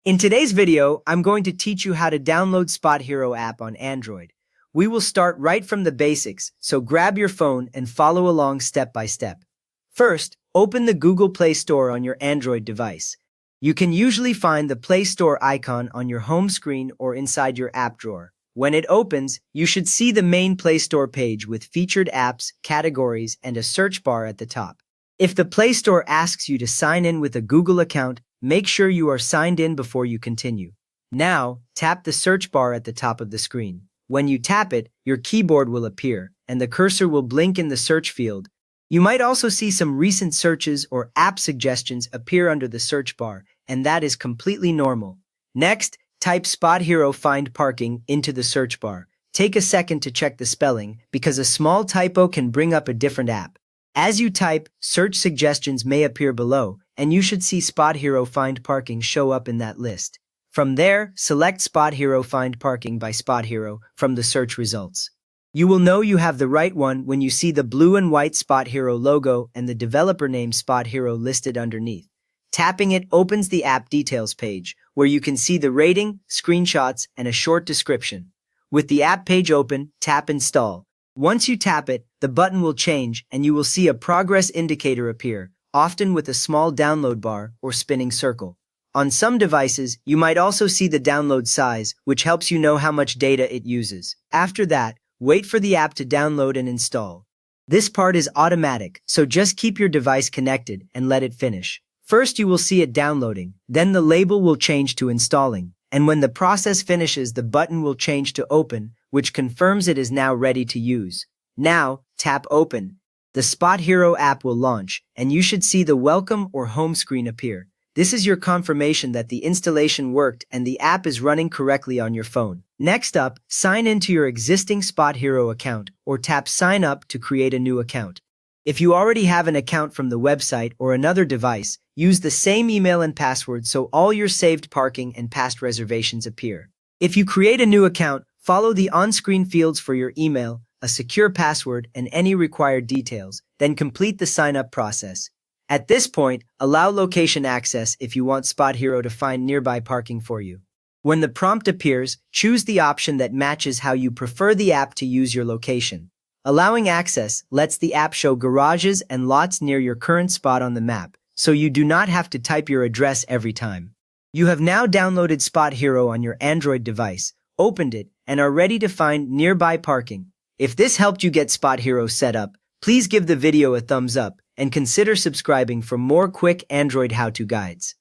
In today's video, I'm going to teach you how to download SpotHero app on Android. We will start right from the basics, so grab your phone and follow along step by step. First, open the Google Play Store on your Android device. You can usually find the Play Store icon on your home screen or inside your app drawer. When it opens, you should see the main Play Store page with featured apps, categories, and a search bar at the top. If the Play Store asks you to sign in with a Google account, make sure you are signed in before you continue. Now, tap the search bar at the top of the screen. When you tap it, your keyboard will appear, and the cursor will blink in the search field. You might also see some recent searches or app suggestions appear under the search bar, and that is completely normal. Next, type SpotHero Find Parking into the search bar. Take a second to check the spelling, because a small typo can bring up a different app. As you type, search suggestions may appear below, and you should see SpotHero Find Parking show up in that list. From there, select SpotHero Find Parking by SpotHero from the search results. You will know you have the right one when you see the blue and white SpotHero logo and the developer name SpotHero listed underneath. Tapping it opens the app details page, where you can see the rating, screenshots, and a short description. With the app page open, tap Install. Once you tap it, the button will change and you will see a progress indicator appear, often with a small download bar or spinning circle. On some devices, you might also see the download size, which helps you know how much data it uses. After that, wait for the app to download and install. This part is automatic, so just keep your device connected and let it finish. First you will see it downloading, then the label will change to installing, and when the process finishes, the button will change to open, which confirms it is now ready to use. Now, tap Open. The SpotHero app will launch, and you should see the welcome or home screen appear. This is your confirmation that the installation worked and the app is running correctly on your phone. Next up, sign into your existing SpotHero account or tap Sign Up to create a new account. If you already have an account from the website or another device, use the same email and password so all your saved parking and past reservations appear. If you create a new account, follow the on-screen fields for your email, a secure password, and any required details, then complete the sign-up process. At this point, allow location access if you want SpotHero to find nearby parking for you. When the prompt appears, choose the option that matches how you prefer the app to use your location. Allowing access lets the app show garages and lots near your current spot on the map, so you do not have to type your address every time. You have now downloaded SpotHero on your Android device, opened it, and are ready to find nearby parking. If this helped you get SpotHero set up, please give the video a thumbs up and consider subscribing for more quick Android how-to guides.